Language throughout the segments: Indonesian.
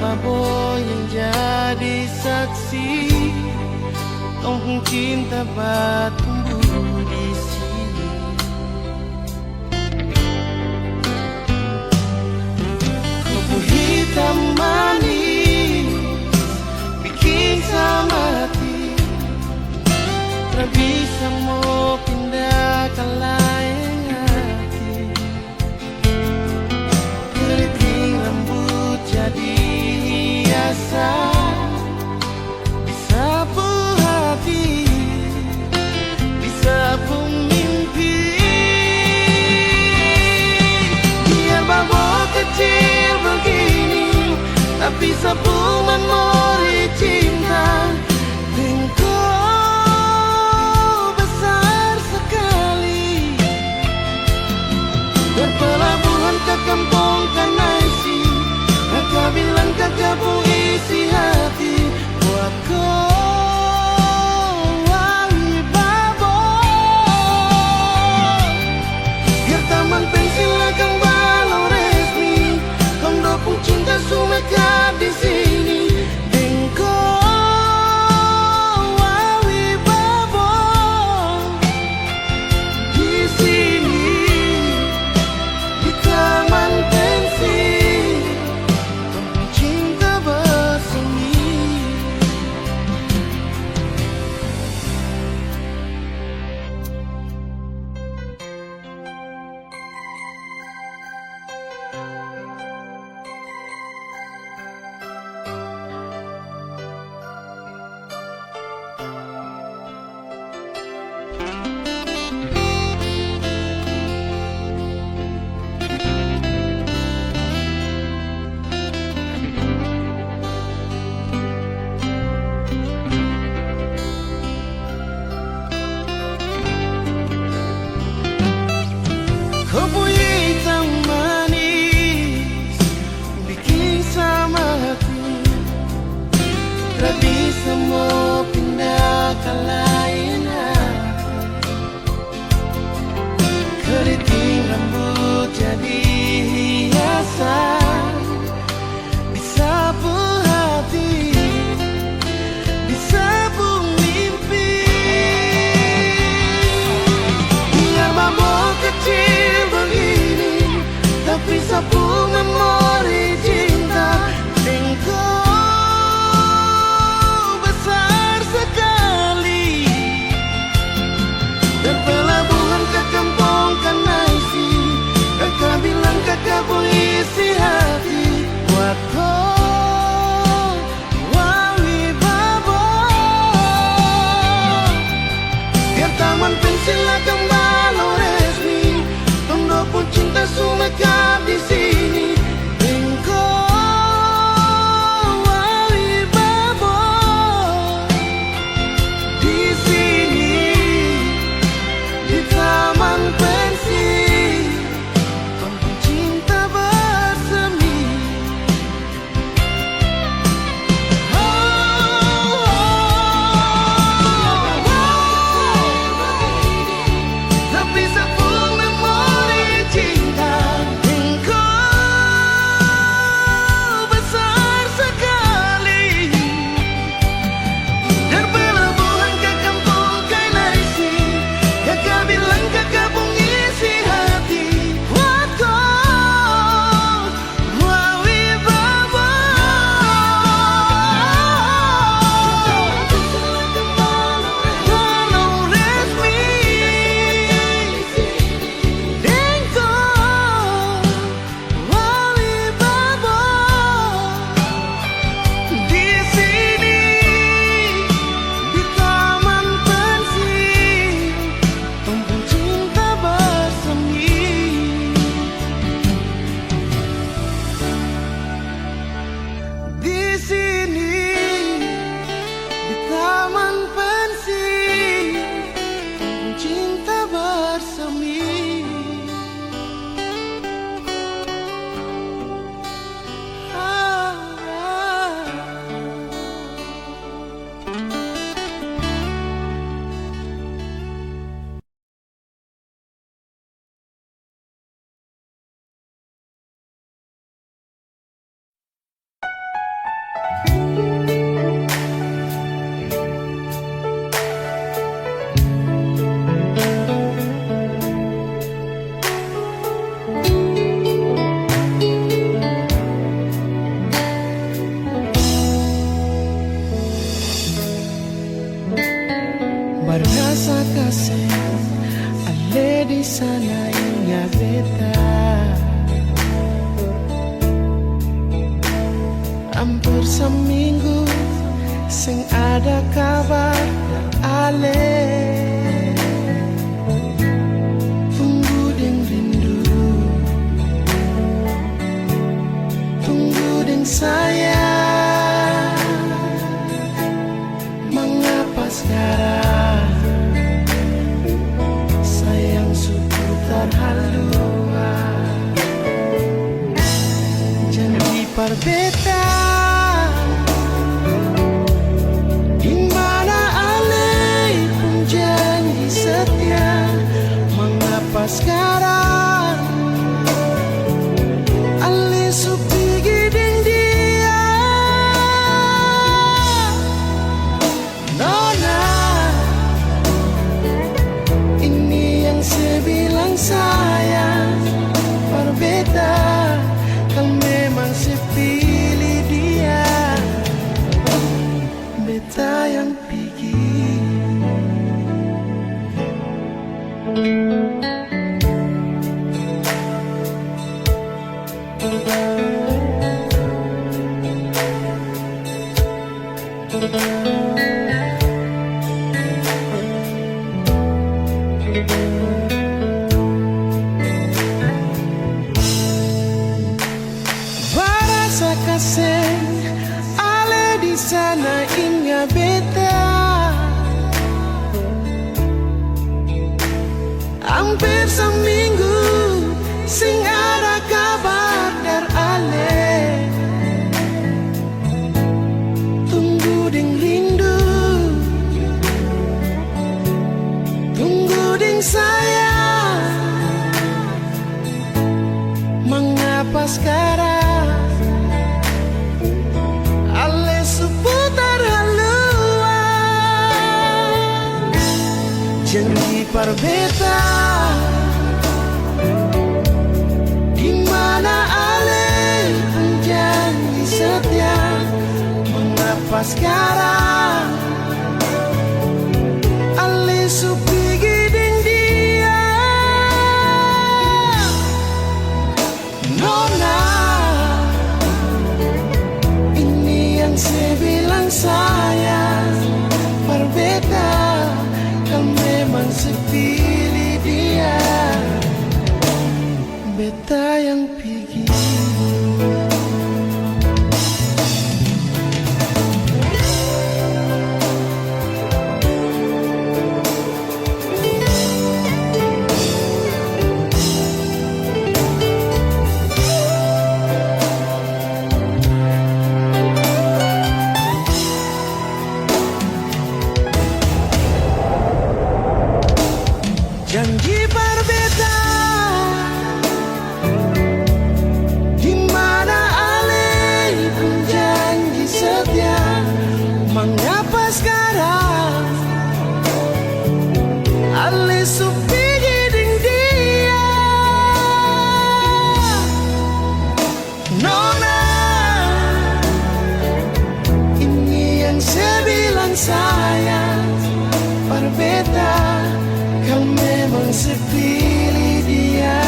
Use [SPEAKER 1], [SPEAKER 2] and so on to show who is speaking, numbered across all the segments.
[SPEAKER 1] Baboy yang jadi saksi, tong cinta tumbuh di sini. Kupu hitam manis bikin sama hati, tak bisa mau pindah ke lain hati. Keriting rambut jadi hiasan, disapu hati, disapu mimpi. Biar babok kecil begini, tapi sapu memori cinta. Engkau besar sekali, berpelabuhan ke kampung Kanaisi. Kakak bilang kakak pun isi hati buat kau, wangi Baboy. Biar taman pensil akan balau resmi, tondo pun cinta sumekat di sini. Engkau wangi Baboy di sini, di taman pensil. Cinta bersemi. Kupu hitam manis bikin sama hati, tak bisa mau pindah ke lain hati. Keriting rambut jadi hiasan, disapu hati, disapu mimpi. Biar babok kecil begini, tapi sapu memori cinta. Engkau besar sekali, di sana ingat beta. Hampir seminggu sing ada kabar ale. Tunggu deng rindu, tunggu deng sayang. Mengapa sekarang sayang seputar haluan? Janji perbedaan sekarang Ali supi giding dia Nona, ini yang saya bilang sayang. Berbeda kan memang saya pilih dia. Beta yang pergi. Barasa kasih ale di sana ingat beta. Hampir seminggu sing ada kabar dari ale. Tunggu deng rindu, tunggu deng sayang. Mengapa sekarang ale seputar haluan? Janji perbedaan di mana ale pun janji setia. Mengapa sekarang ale supi giding dia? Nona, ini yang saya bilang sayang. Berbeda kan memang sepilih dia. Beta yang pergi. Janji berbeda di mana ale pun janji setia. Mengapa sekarang ale supi giding dia? Nona, ini yang saya bilang sayang. Berbeda kan memang sepilih dia.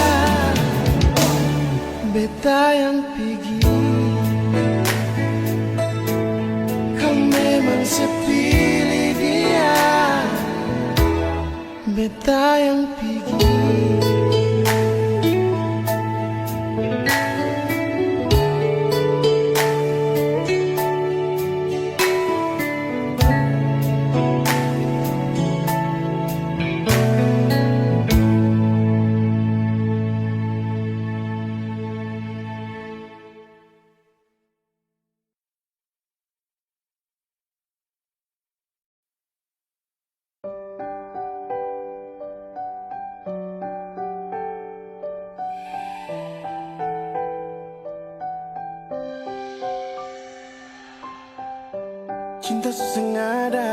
[SPEAKER 1] Beta yang pergi kan memang sepilih dia. Beta yang pergi. Cinta sesengada,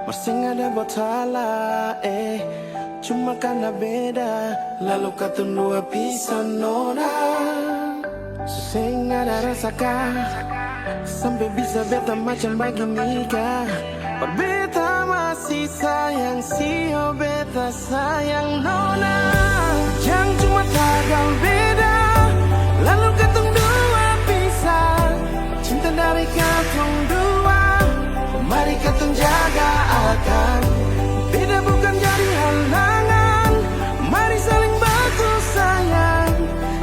[SPEAKER 1] bersengada buat salah, cuma karena beda, lalu kata dua pisah nona. Sesengada rasakan, sampai bisa beta macam begini kah? Berbeda masih sayang si beta sayang nona. Yang cuma tagal beda, lalu ketong dua pisah. Cinta dari katong dua, mari katong jaga akan. Beda bukan jadi halangan, mari saling bantu sayang.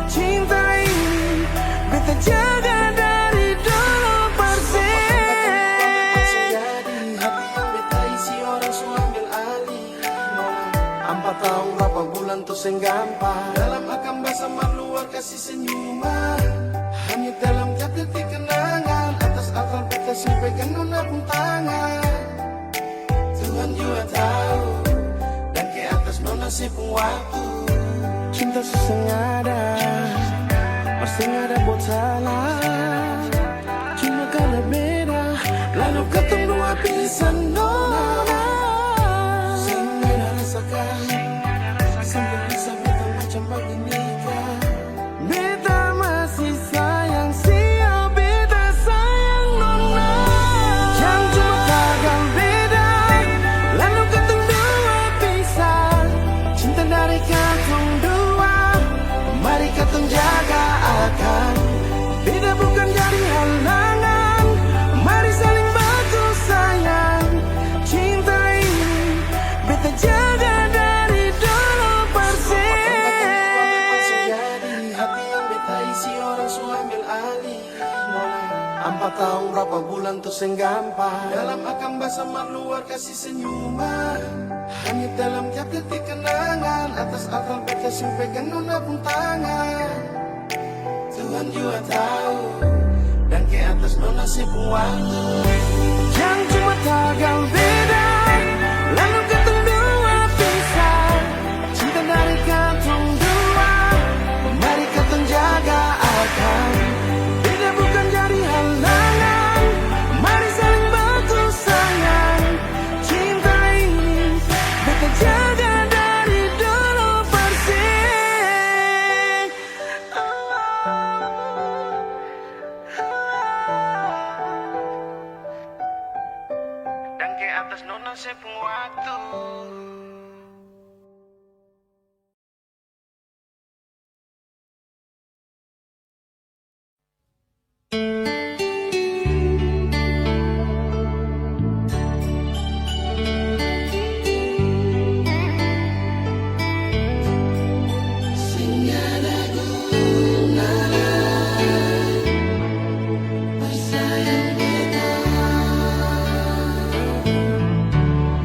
[SPEAKER 1] Cinta ini beta jaga dari dulu persen. Jadi hati yang beta isi orang su ambil alih. 4 tahun berapa bulan tuh seng gampang. Dalam akan bahasa luar kasih senyuman. Hanya dalam tiap detik kenangan. Atas akal beta simpekan nona pun tangan. Tuhan juga tahu, dan ke atas nona si pun waktu. Cinta sesengada, pasti ada buat salah. Cuma karena beda, lalu ketemu dua pisan nona. Sehingga rasakan, sampai bisa beta macam begini kan. Beta masih sayang siapa beta sayang nona. Yang cuma tagal beda, lalu ketemu dua pisah. Cinta dari katong dua, mari katong jaga akan. Beda bukan jadi halangan, mari saling bantu sayang. Cinta ini beta jaga dari dulu persen. Jadi hati yang beta isi orang su ambil alih. 4 tahun berapa bulan tuh seng gampang. Dalam akan bahasa luar kasih senyuman. Hanya dalam tiap detik kenangan. Atas akal beta simpekan nona pun tangan. Tuhan juga tahu, dan ke atas nona si pun waktu. Yang cuma tagal beda, lalu ketemu dua pisah. Cinta dari katong dua, mari katong jaga akan. Beda bukan jadi halangan, mari saling bantu sayang. Cinta ini beta jaga dari dulu persen. Dan ke atas nona si pun waktu.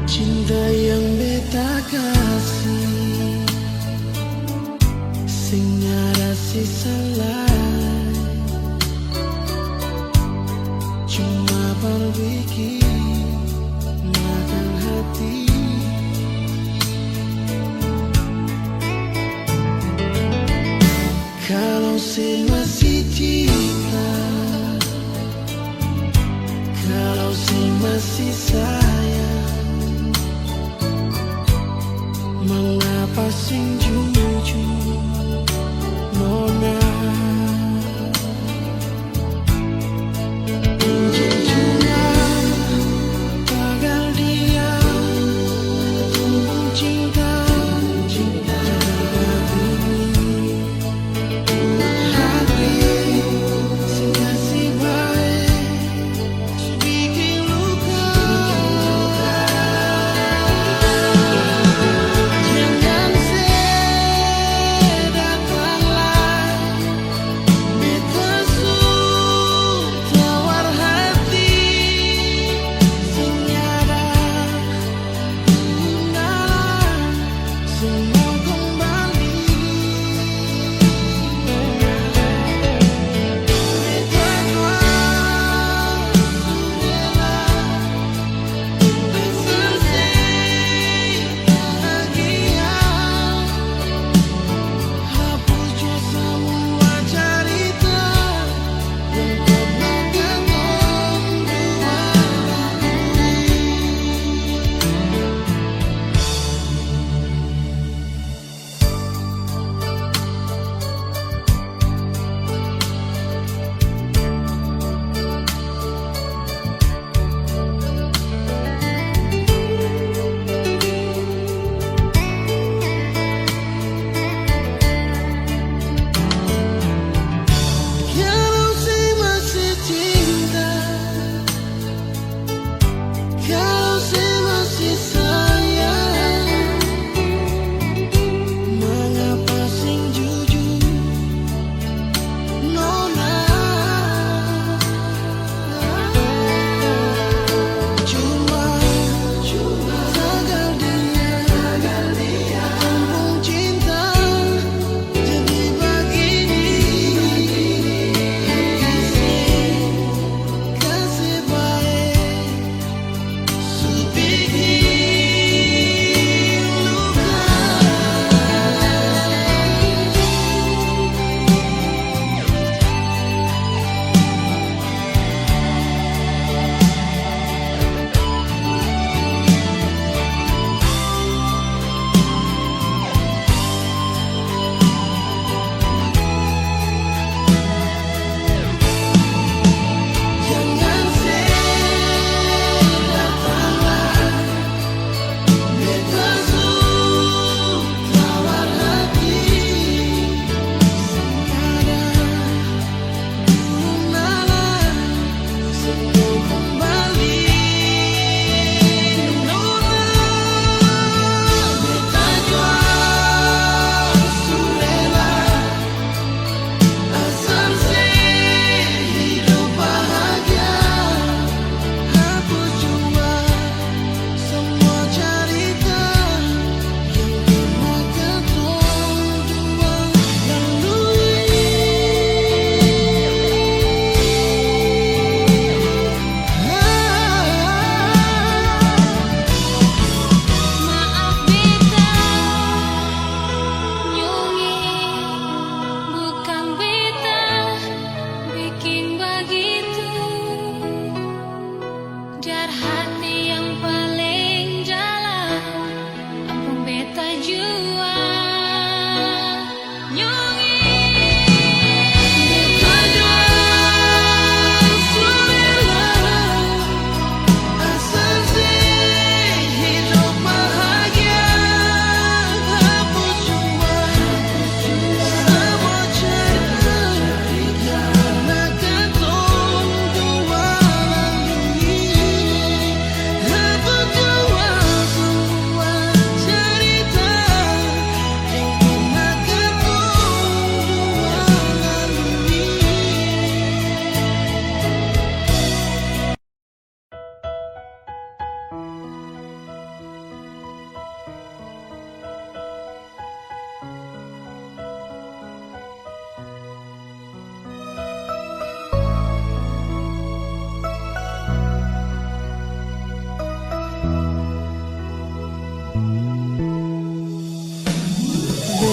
[SPEAKER 1] Cinta yang beta kasih, sing ada sisa lain. Cuma berbikin makan hati. Kalau si masih cinta, kalau si masih sayang, mengapa sing jujur nona? Jujurnya gagal diam, tumbuh cinta hati sing kasih baik, bikin luka. Jangan sedih datanglah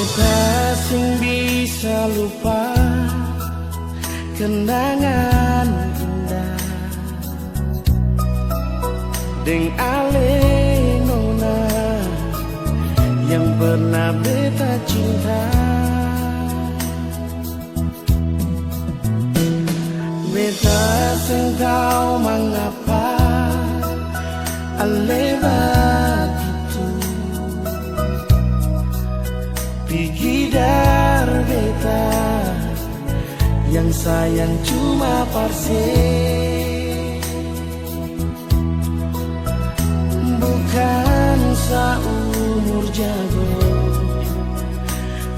[SPEAKER 1] Beta sing bisa lupa kenangan indah deng ale nona yang pernah beta cinta. Beta sing tahu mengapa ale begitu pikir beta yang sayang cuma parse, bukan seumur jago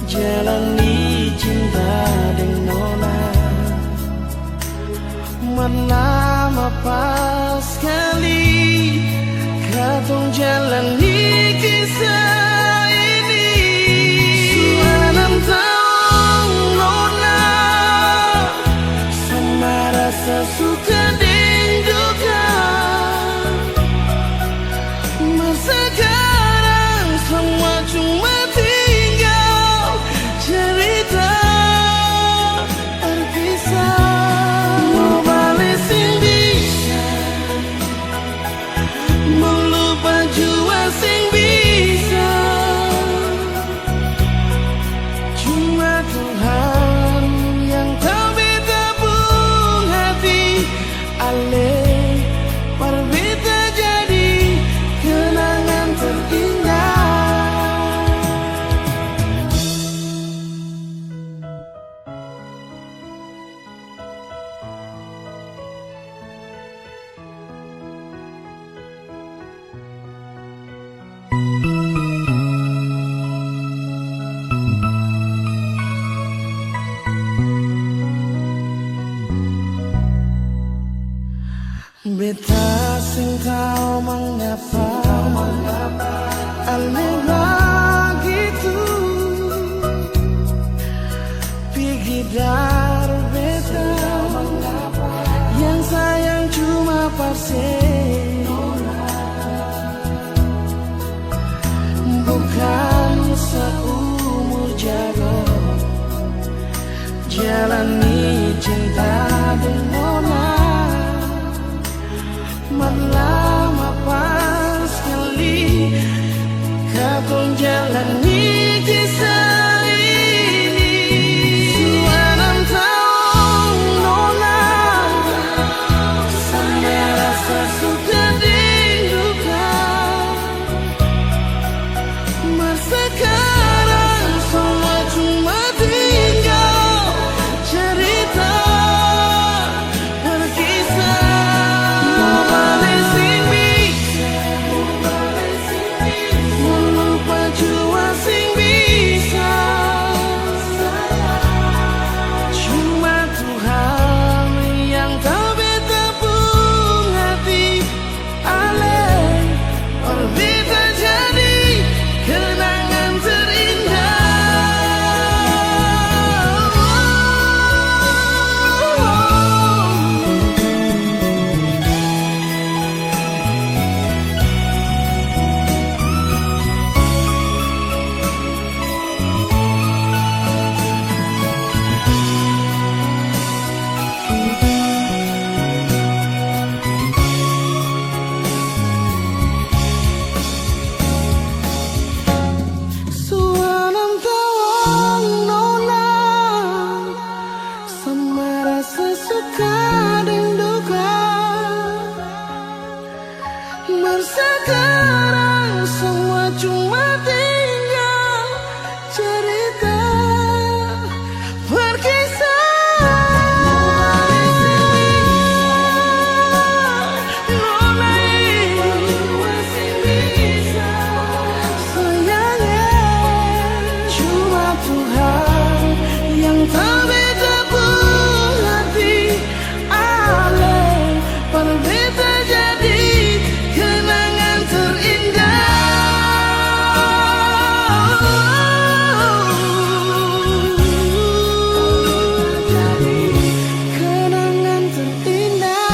[SPEAKER 1] jalani cinta dengan nona. Menama pas sekali katong jalani kisah ini. Suanam tahu nona sama rasa suka dan duka. Masa sekarang semua cuma tinggal cerita terpisah. Beta sing tahu mengapa ale begitu pikir beta yang sayang cuma parse, bukan seumur jago jalani cinta dengan nona. Lama pas sekali katong jalani kisah ini. Suanam tahu nona sama rasa suka dan duka. Masa sekarang semua cuma tinggal cerita berkisah. Sekarang semua cuma tinggal cerita berkisah. Nona masih bisa sayangnya cuma Tuhan yang tahu beta pun hati ale berbeda jadi kenangan terindah. Kenangan terindah.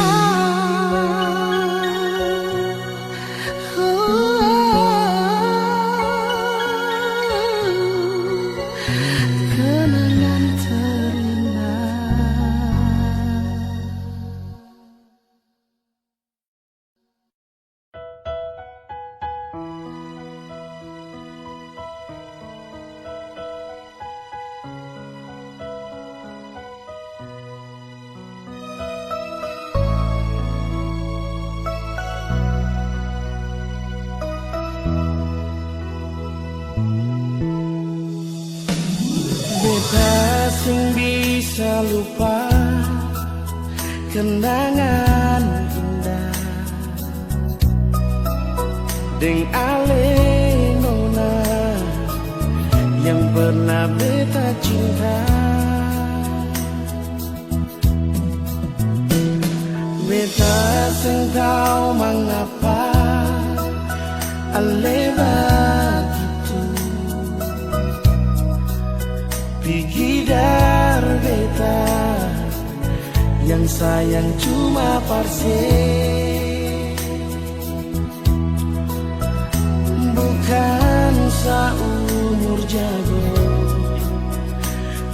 [SPEAKER 1] bisa lupa kenangan indah deng ale nona yang pernah beta cinta. Beta sing tahu mengapa ale begitu pikir beta yang sayang cuma parse, bukan seumur jago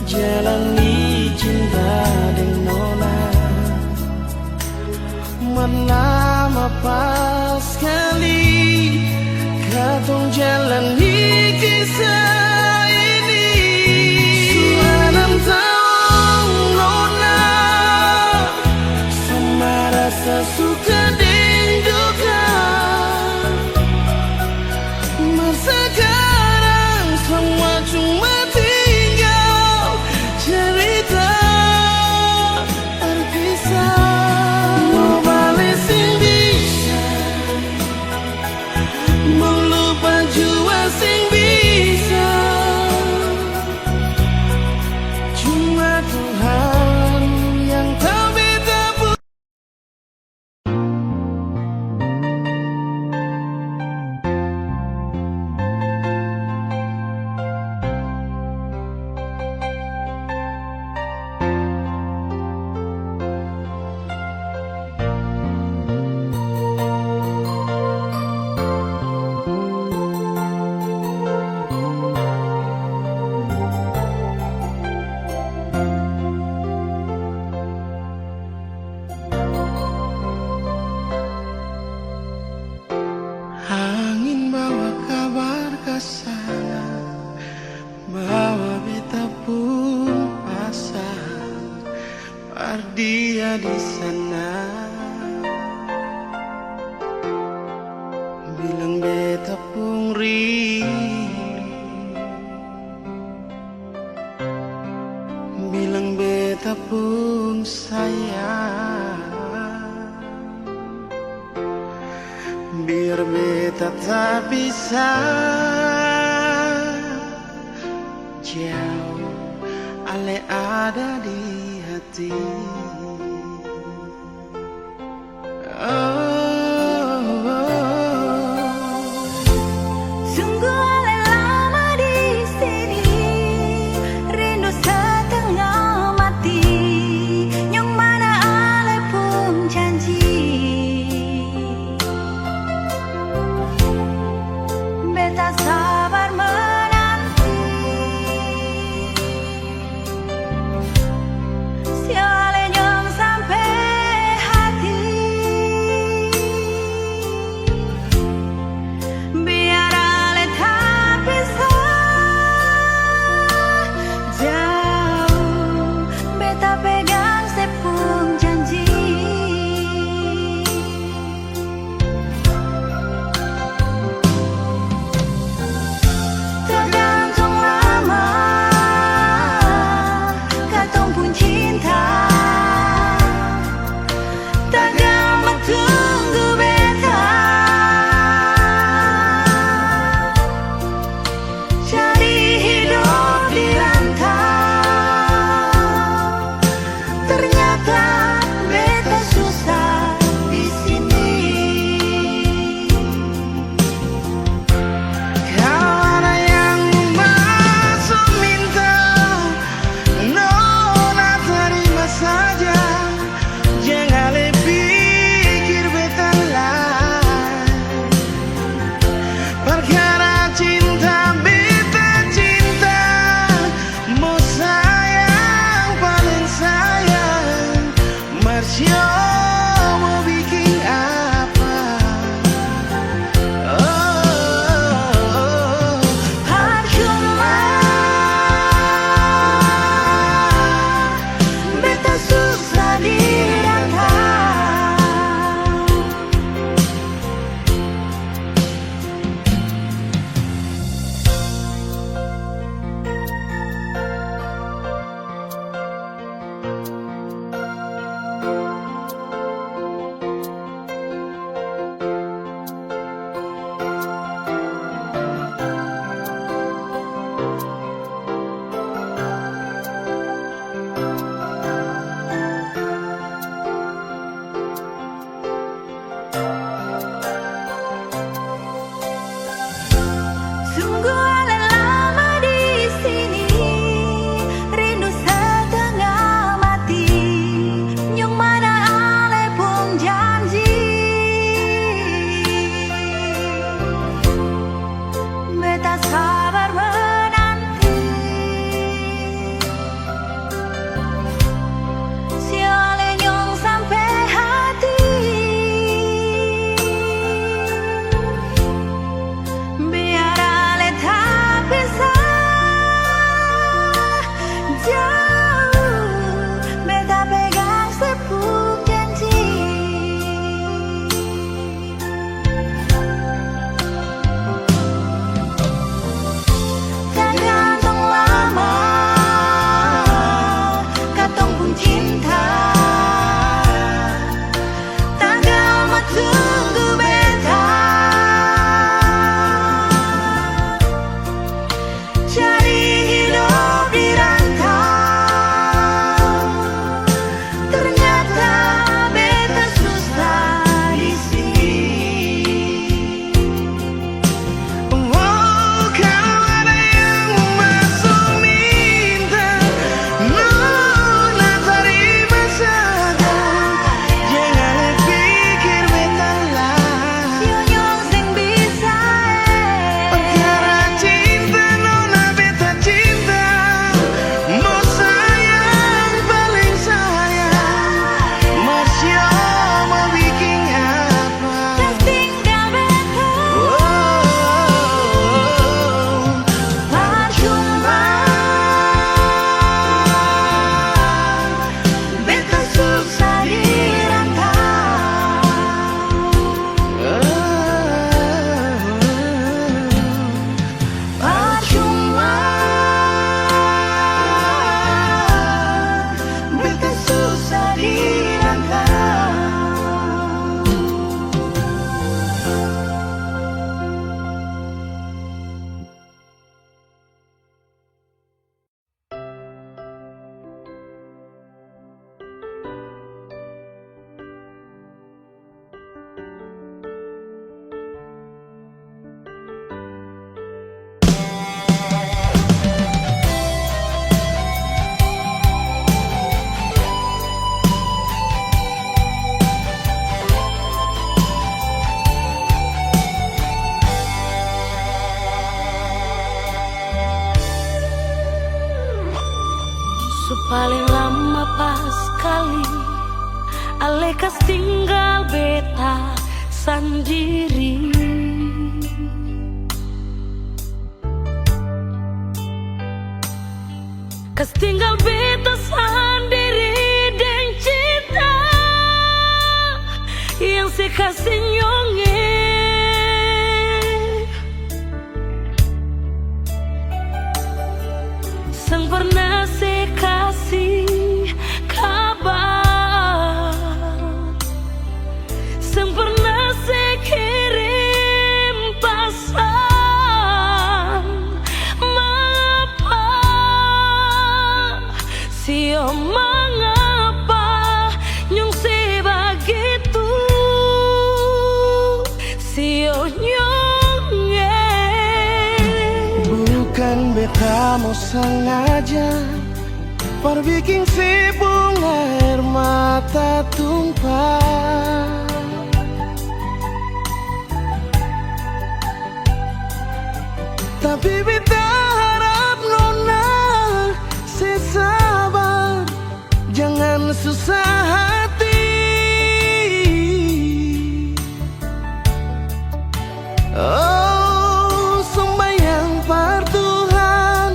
[SPEAKER 1] jalani cinta dengan nona. Lama pas sekali katong jalani kisah ini. Sudah 6 tahun nona, sama rasa suka dan duka. Mas sekarang semua cuma tinggal cerita terpisah. Angin bawa kabar ke sana, bawa beta pun pasang, dia di sana. Bilang beta pun rindu, bilang beta pun sayang. Biar beta tak bisa jauh, ale ada di hati.
[SPEAKER 2] Sungguh ale lama di sini, rindu setengah mati. Yang mana ale pun janji beta sabar menanti. Siale yang sampai hati Su paling lama pas kali Alekas tinggal beta sendiri. Kas tinggal beta sendiri dan cinta yang saya kasih nyonge. Sang pernah saya kasih kabar, sang pernah saya kirim pesan. Mengapa, sio mengapa nyong sebegitu, sio nyonge.
[SPEAKER 1] Bukan beta mau sengaja perbikin si bunga air mata tumpah, tapi beta harap nona sesabar, jangan susah hati. Oh, sembahyang par Tuhan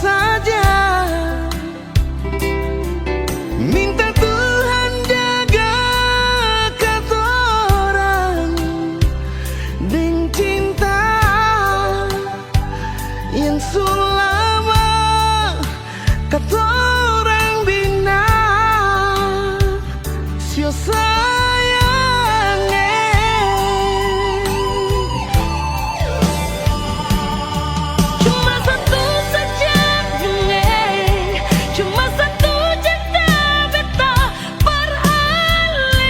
[SPEAKER 1] saja, minta Tuhan jaga katorang dengan cinta yang selama katorang bina. Sio sayang,
[SPEAKER 2] Cuma satu saja cuma satu cinta beta beralih.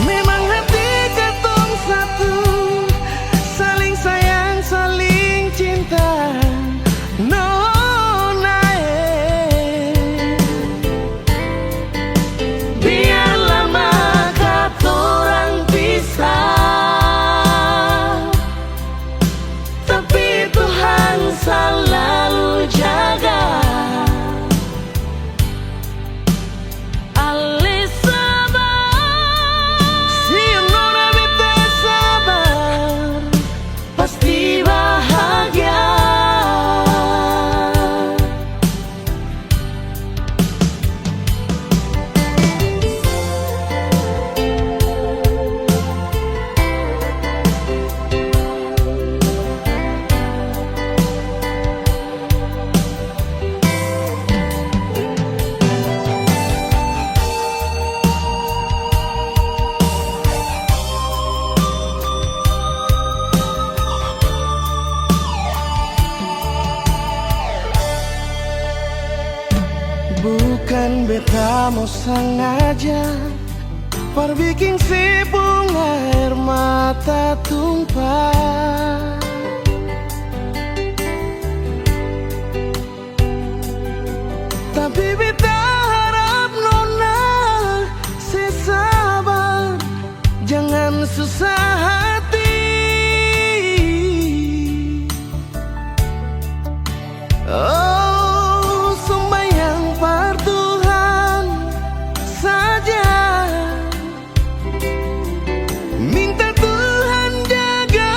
[SPEAKER 1] memang hati katong satu, saling sayang, saling cinta. Nona,
[SPEAKER 2] Biar lama katorang pisah, tapi Tuhan selalu jaga. Ale sabar,
[SPEAKER 1] si nona beta sabar,
[SPEAKER 2] pasti bahagia.
[SPEAKER 1] bukan beta mau sengaja perbikin si bunga air mata tumpah, tapi beta harap nona sesabar, jangan susah hati. Oh, sembahyang par Tuhan saja, minta Tuhan jaga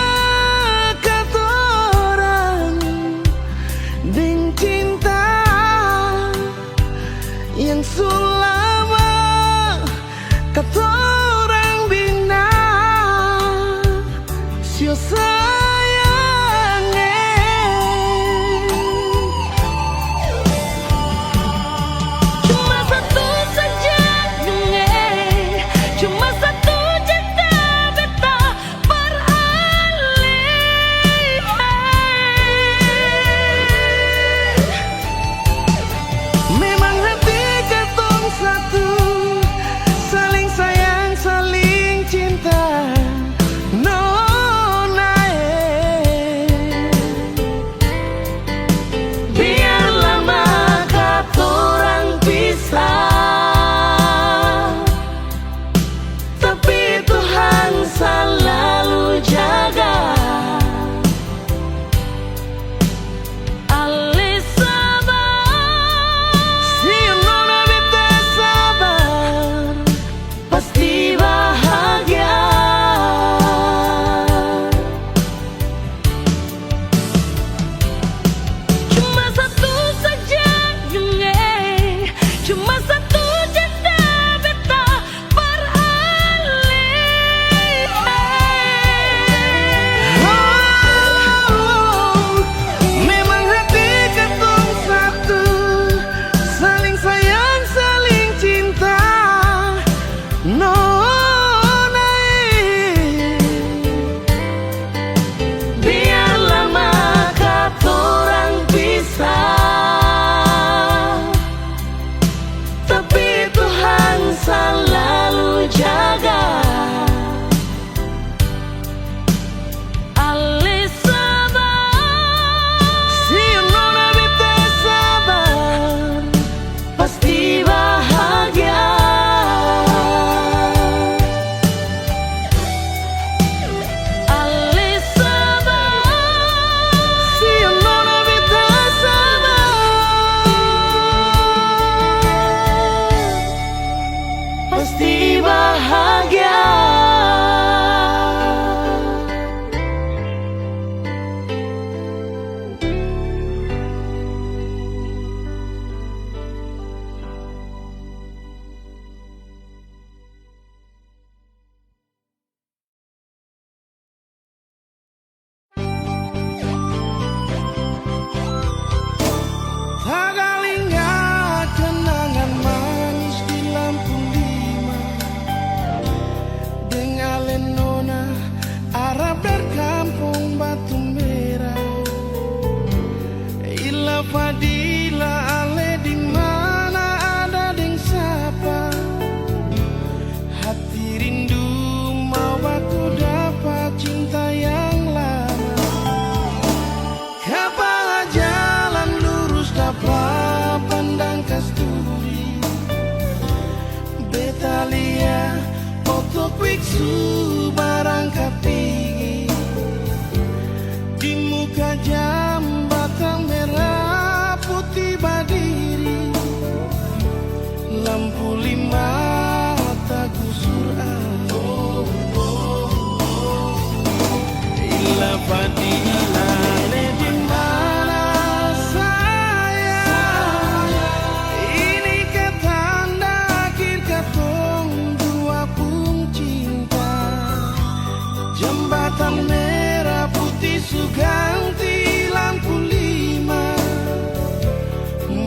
[SPEAKER 1] Jembatan merah putih Suganti lampu 5.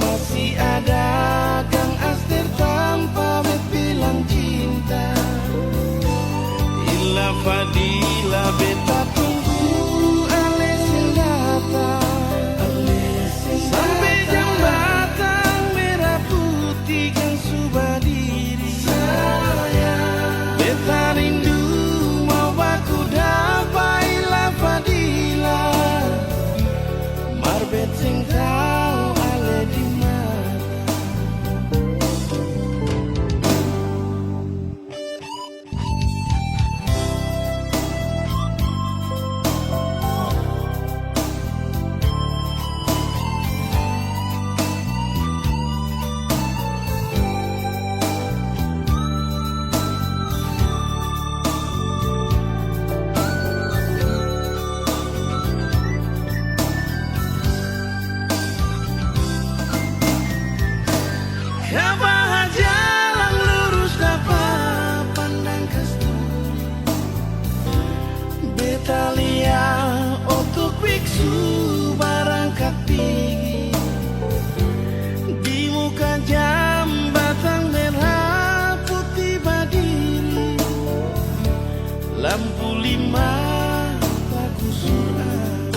[SPEAKER 1] Masih ada Kang Aster tanpa bilang cinta. Ila Fadila beta tunggu ale sing datang. Sampai jembatan merah putih Kang Subadiri. Sayang beta rindu mau baku dapat ila Fadila. Marbet sing tau ale di mana. Kapan jalan lurus dapat pandang kasturi. Betalia otuk biksu barangkat tinggi. Di muka jambatan merah putih berdiri. Lampu 5 bagus surat.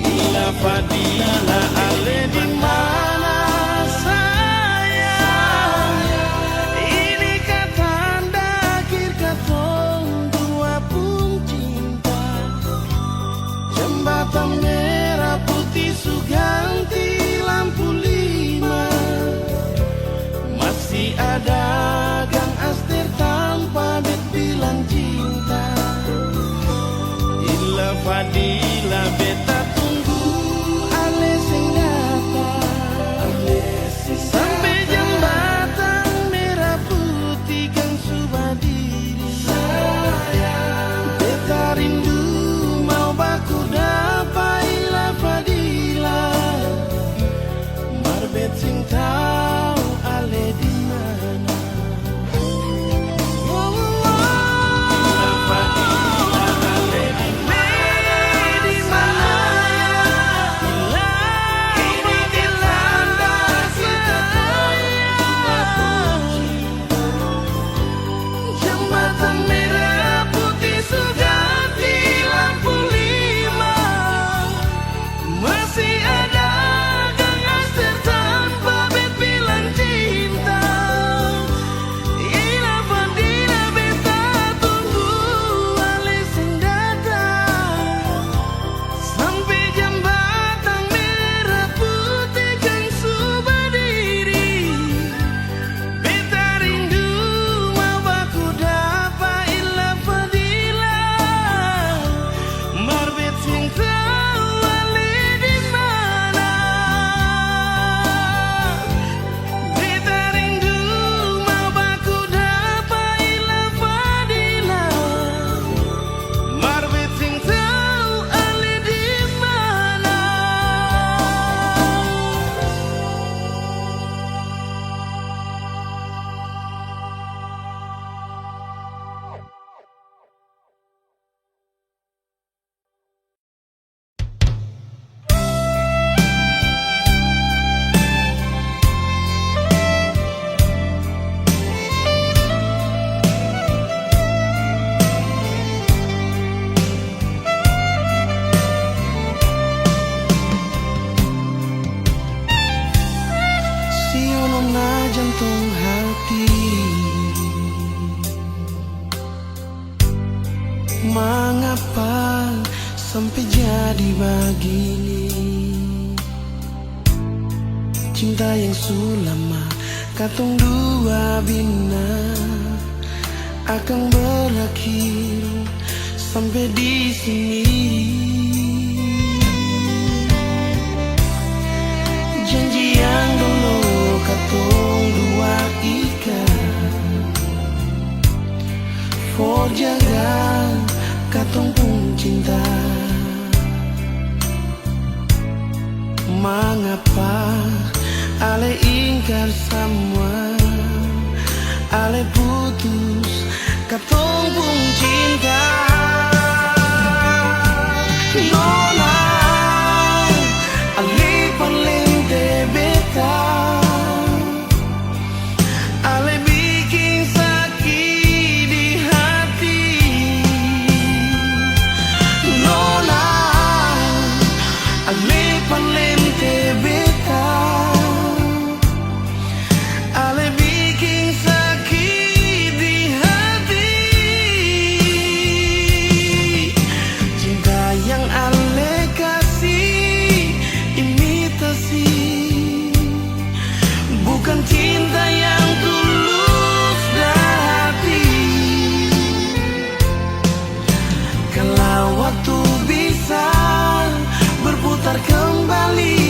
[SPEAKER 1] Ila Fadila ale di mana sayang. Ini kata akhir katong dua pun cinta. Jembatan merah putih Suganti lampu 5. Masih ada Kang Aster tanpa bilang cinta. Ila Fadila beta tunggu ale sing datang. Sampai jembatan merah putih Kang Subadiri. Sayang beta rindu mau baku dapat ila Fadila. Marbet sing tau ale di mana. Ila Fadila ale di mana. Di mana. Ini dilanda jembatan merah putih Suganti lampu 5. Masih ada Kang Aster tanpa bilang cinta. Ila Fadila beta tunggu ale sing datang. Sampai jembatan merah putih Kang Subadiri. Beta rindu mau baku dapat ila Fadila. Marbet sing tau ale di mana. Beta rindu mau baku dapat ila Fadila. Marbet sing tau ale di mana. Sionona jantung hati. Mengapa sampai jadi begini? Cinta yang sulama katong dua bina akan berakhir sampai di sini. Janji yang dulu katong dua ikat, for jaga katong pun cinta. Mengapa ale ingkar semua, ale putus katong pun cinta. Nona, ali palente beta, ale bikin sakit di hati. Nona, ale palente beta, ale bikin sakit di hati. Cinta yang ale kasih imitasi, bukan cinta yang tulus dari hati. Kalau waktu bisa berputar kembali,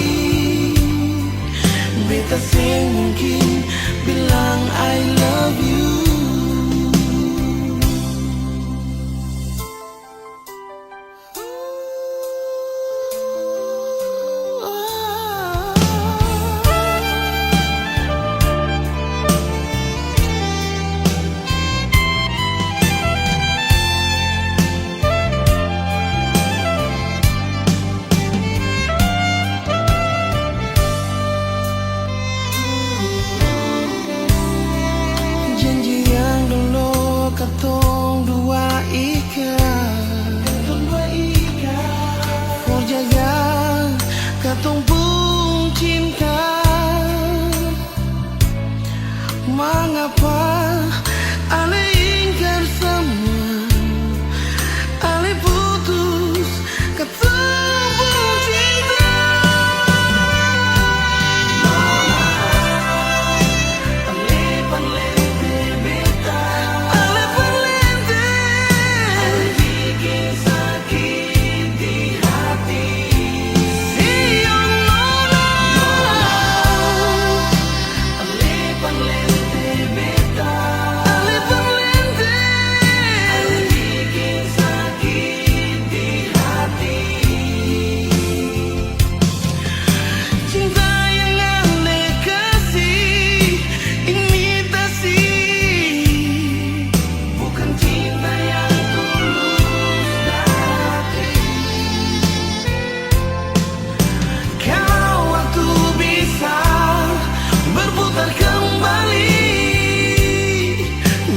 [SPEAKER 1] beta sing mungkin bilang I love you. Janji yang dulu katong dua ikat, for jaga katong pun cinta. Mengapa ale ingkar semua, ale putus katong pun cinta. Ale palente beta, ale palente, ale bikin sakit di hati. Iyo nona, ale palente beta, ale palente, ale bikin sakit di hati. Cinta yang ale kasih imitasi, bukan cinta yang tulus dari. Kalau waktu bisa berputar kembali,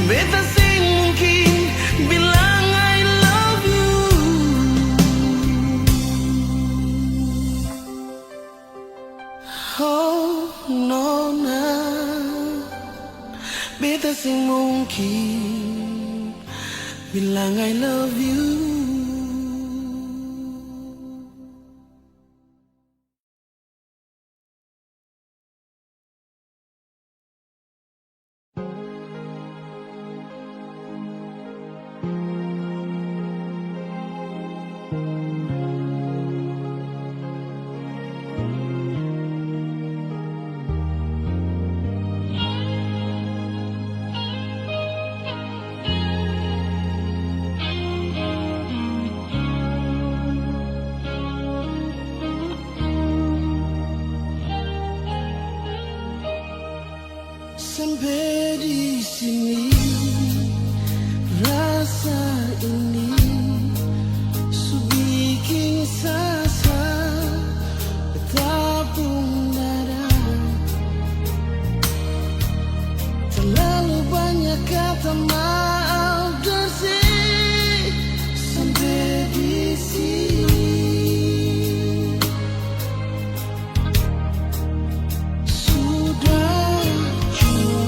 [SPEAKER 1] beta sing mungkin bilang I love you. Oh nona, beta sing mungkin bilang I love you. Sampai di sini rasa ini su bikin sasa betapun dada. Terlalu banyak kata maaf bersih sampai di sini. Sudah jua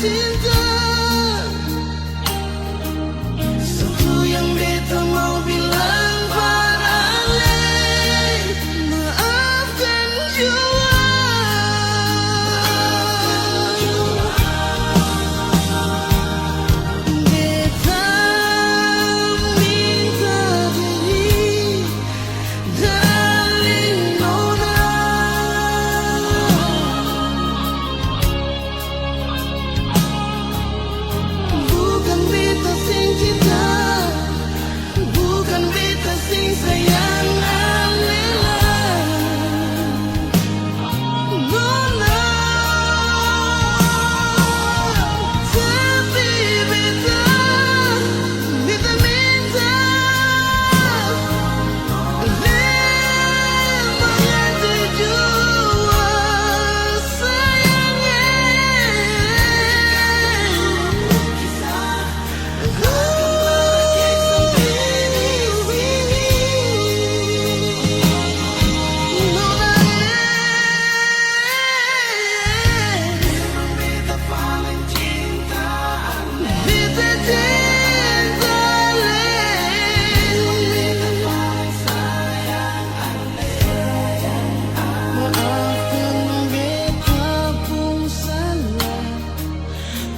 [SPEAKER 1] cinta. Satu yang beta mau bilang pada Ale, maafkan jua. Beta minta diri darling nona. Bukan beta sing cinta, bukan beta sing sayang Alela, nona. Tapi beta minta lembang jua sayangnya. Maafkan beta pun salah,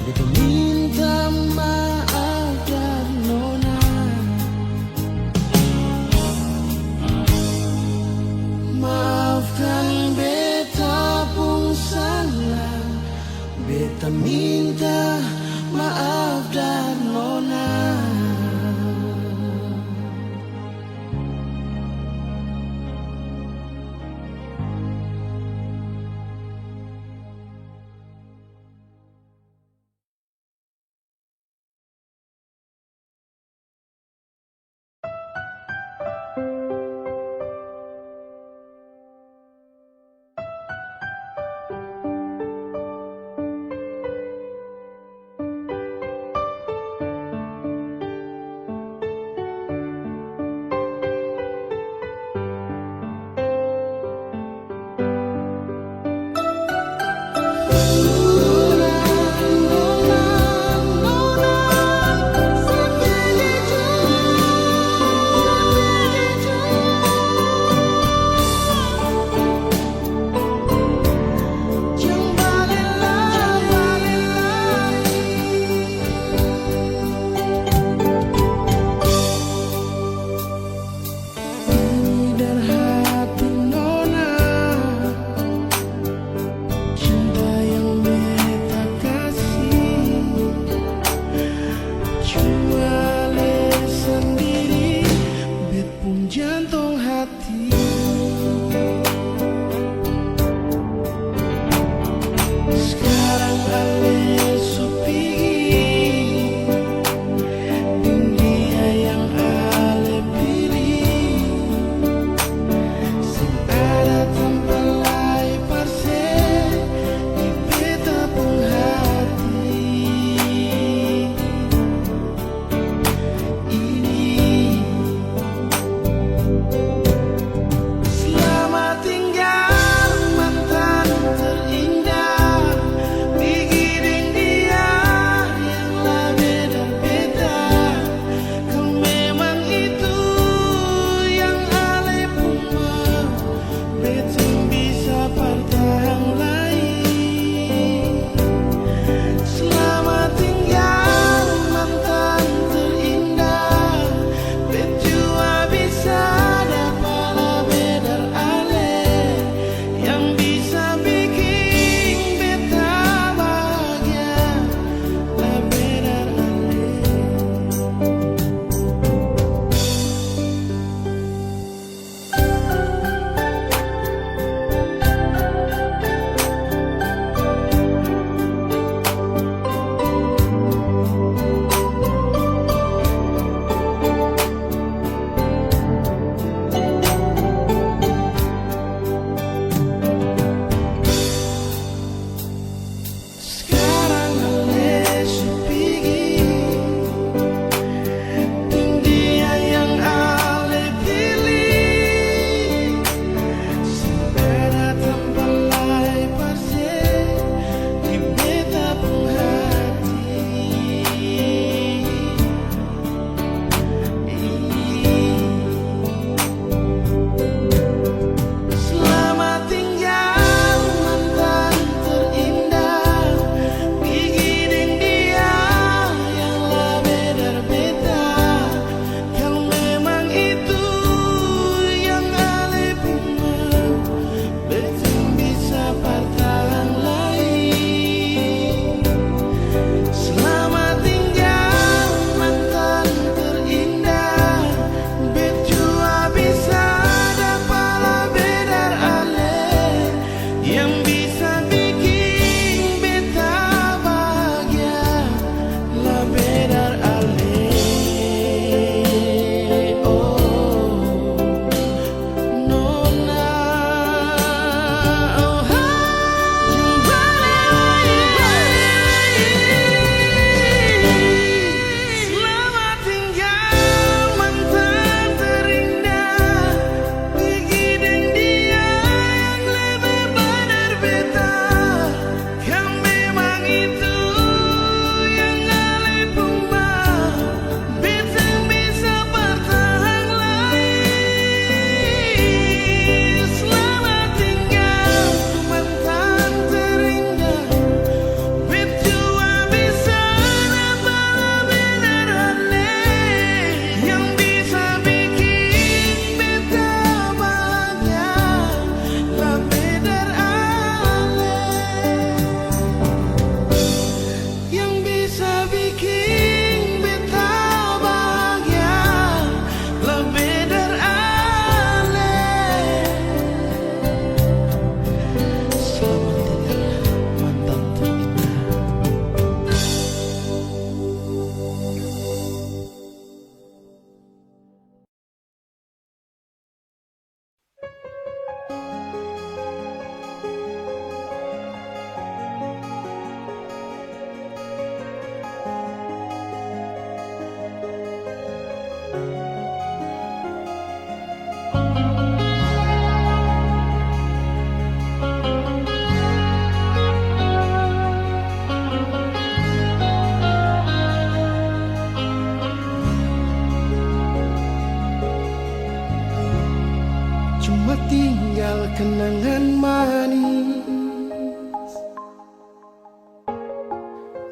[SPEAKER 1] beta minta maaf dan nona. Maafkan beta pun salah, beta minta maaf dan nona.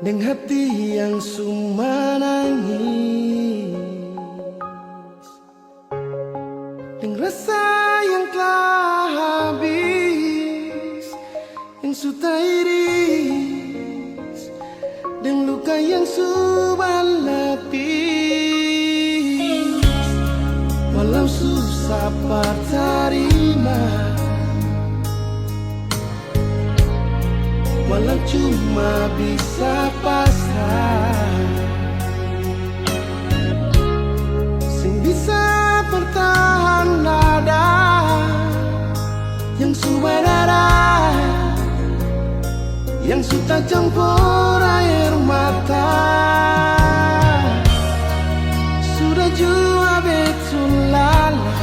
[SPEAKER 1] dengan hati yang suma nangis, dengan rasa yang telah habis, yang sudah iris, dan luka yang sudah lapis. Walau susah terima, walau cuma bisa pasrah, sing bisa bertahan nada yang sudah darah, yang sudah campur air mata, sudah jua betul lala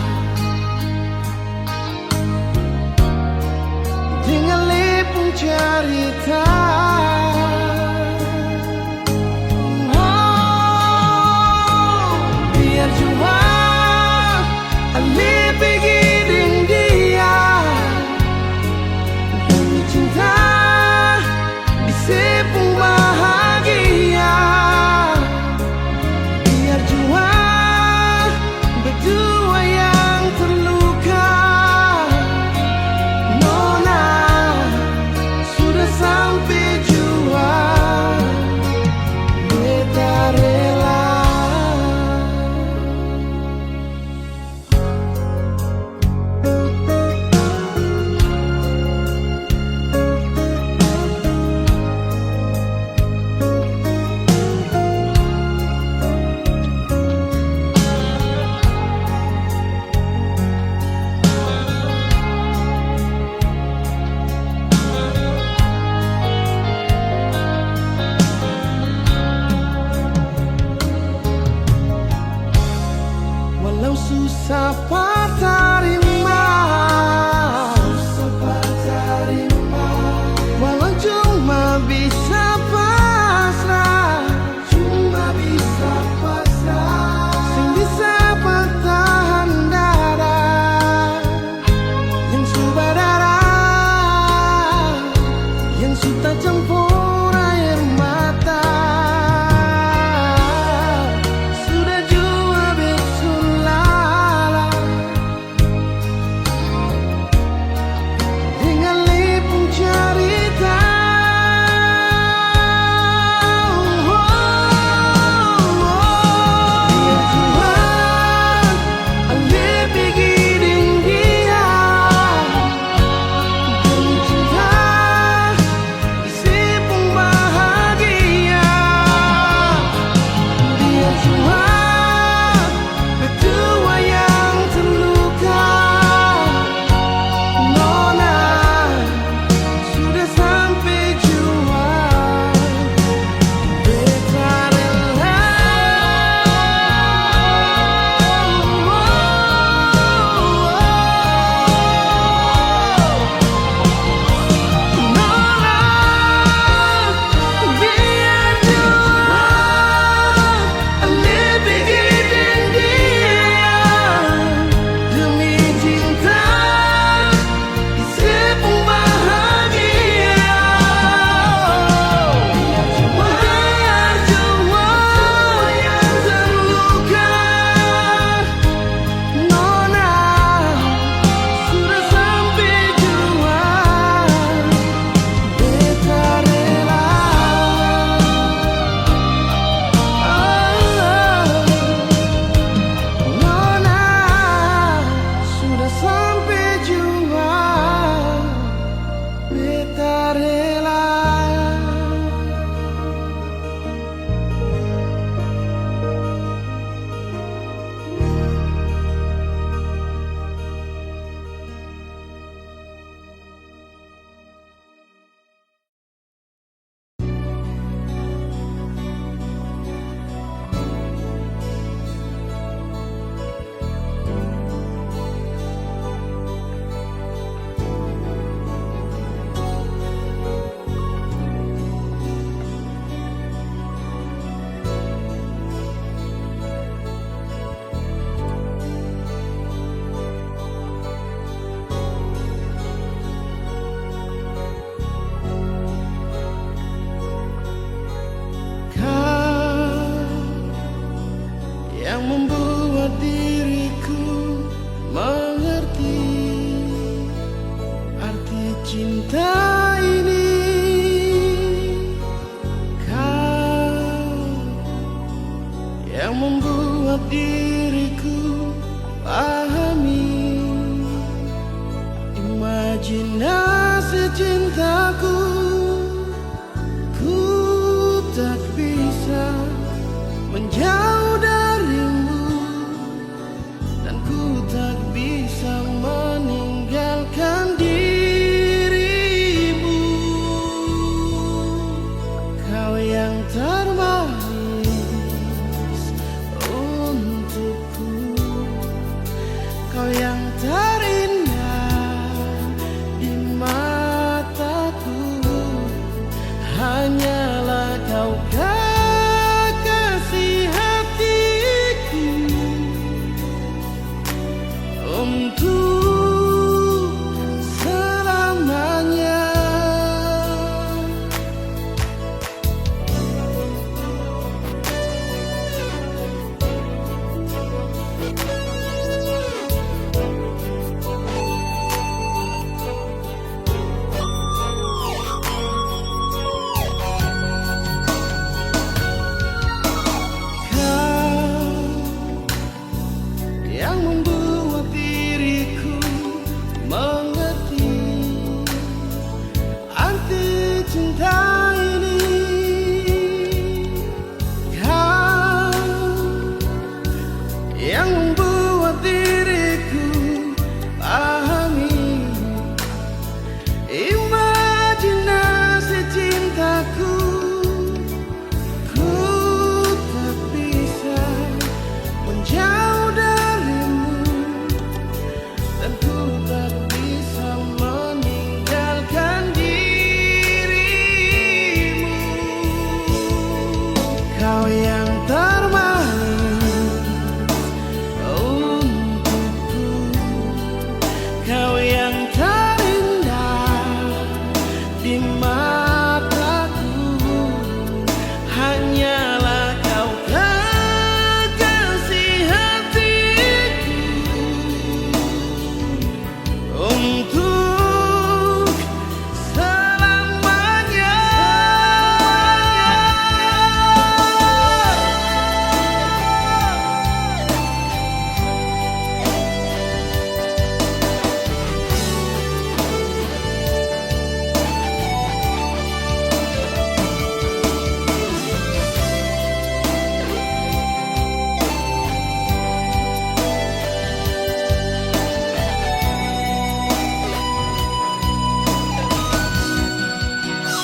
[SPEAKER 1] dengan lepung cerita. Biar jua Ale pergi dengan dia, demi cinta di sepung bahagia. Biar jua berdua yang terluka, Nona sudah sampai diriku pahami imajinasi cintaku. Ku tak bisa menjauh darimu, dan ku tak bisa meninggalkan dirimu. Kau yang termanis untukku, kau yang terindah di mataku. Hanyalah kau kekasih hatiku, untuk selamanya. Yang membuat diriku mengerti arti cinta ini. Kau yang membuat diriku pahami imajinasi cintaku. Ku tak bisa menjauh darimu, dan ku tak bisa meninggalkan dirimu. Kau yang termanis untukku, kau yang terindah di mataku. Hanyalah kau kekasih hatiku, untuk selamanya.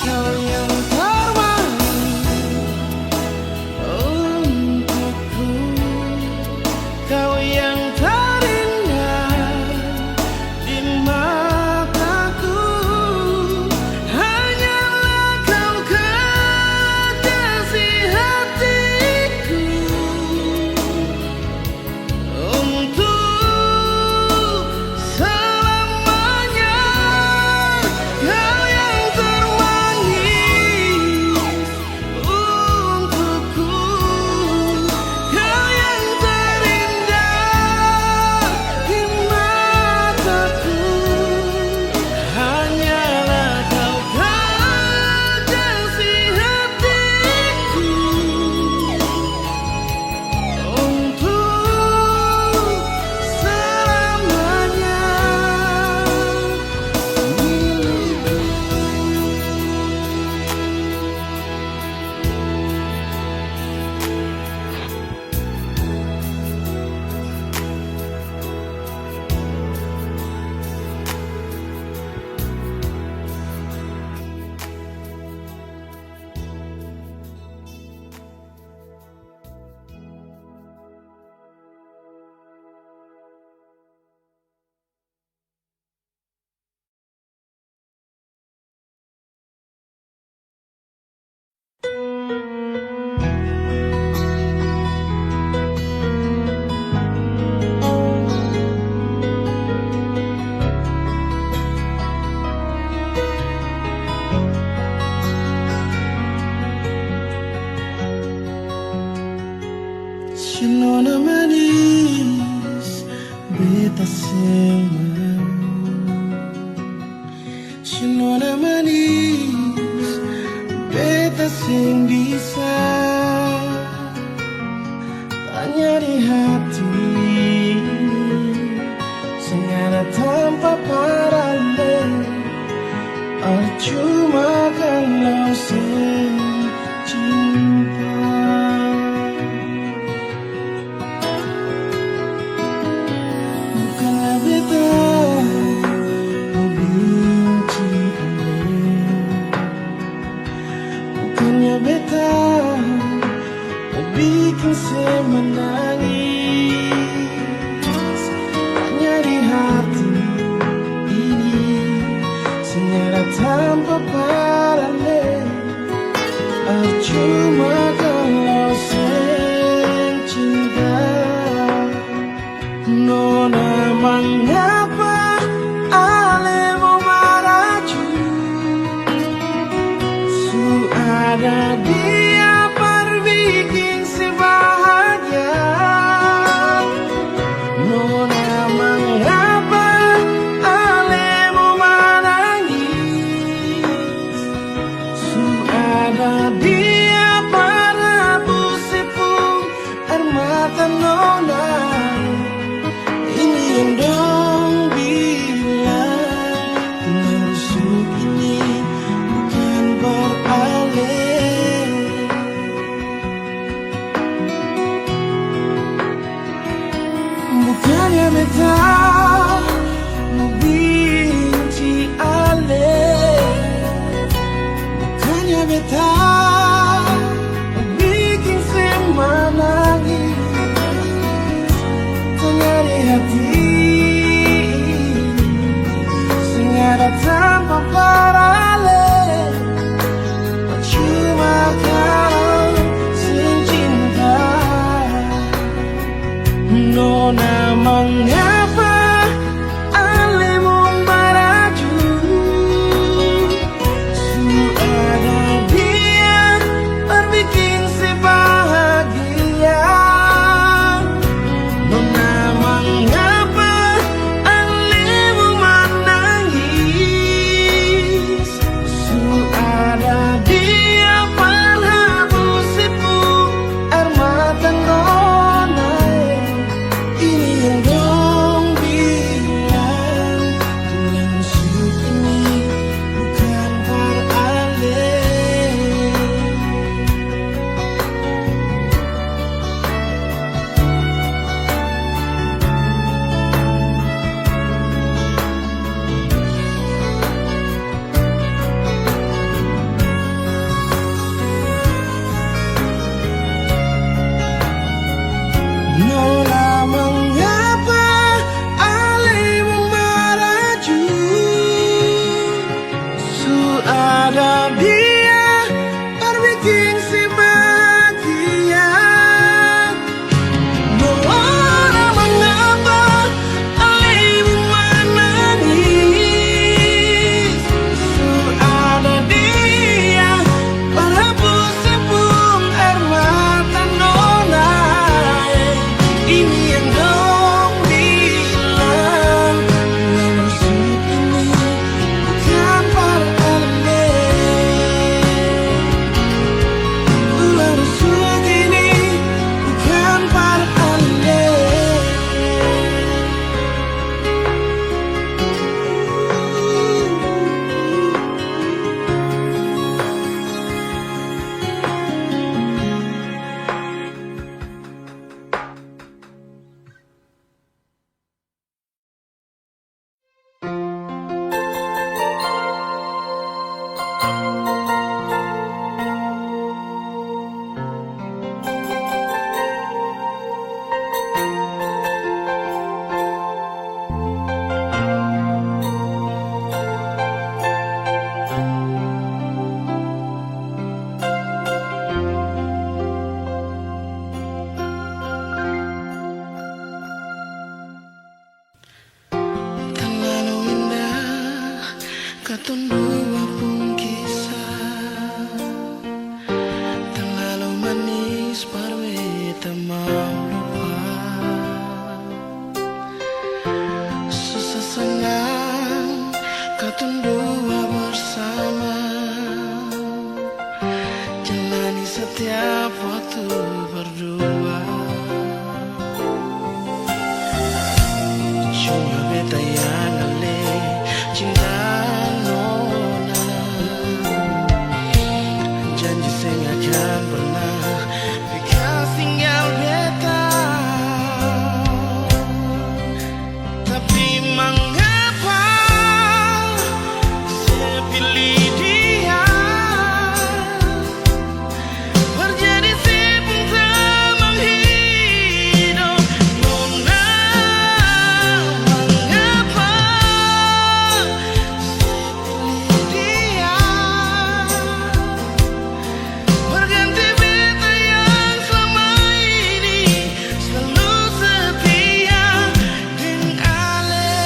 [SPEAKER 1] Kau yang termanis untukku, kau yang terindah di mataku. Hanyalah kau kekasih hatiku, untuk selamanya. Kau yang termanis untukku, kau yang terindah di mataku. Hanyalah kau kekasih hatiku, untuk selamanya. Nona manis, beta sing Nona manis, beta sing bisa nyari hati sengaja tanpa paralel. Cuma kalau cinta bukannya beta benci bukannya beta bikin saya menangis. Nyari hati ini sengaja tanpa paralel. Cuma kalau cinta nona mengapa ale mau maraju su ada dia perbikin si bahagia. Nona mengapa ale mau menangis su ada dia para busipung air mata nona. Ini yang dong bilang menusuk ini bukan beralih. Bukannya beta mau benci ale, bukannya beta mau bikin semua nangis. Nyari hati sengaja tanpa paralel. Cuma kalau cinta nona mengapa ale mau maraju su ada dia berbikin si bahagia. Nona mengapa ale mau menangis su ada dia berhabusipung air mata nona. Ini yang dong bilang dengan sup ini bukan beralih. Nona mengapa ale mau maraju su ada dia berbikin si bahagia. Nona mengapa ale mau menangis su ada dia berhabusipung air mata nona. Ini yang dong bilang menusuk ini bukan paralel. Menusuk ini bukan paralel. Terlalu indah katun dua pun kisah, terlalu manis parwe tak mau lupa. Susah senang katun dua bersama, jalani setiap waktu berdua. janji saya nggak akan pernah bakal tinggal beta. Tapi mengapa saya pilih dia? Berjadi si pengteman hidup Nona. Mengapa saya pilih dia? Berganti beta yang selama ini selalu setia dengan Ale.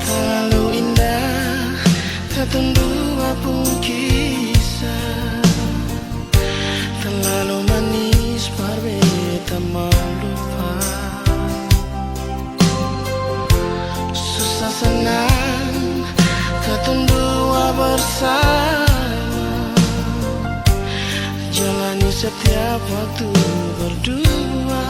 [SPEAKER 1] Terlalu indah katong dua pun kisah, terlalu manis beta mau lupa. Susah senang katong dua bersama, jalani setiap waktu berdua.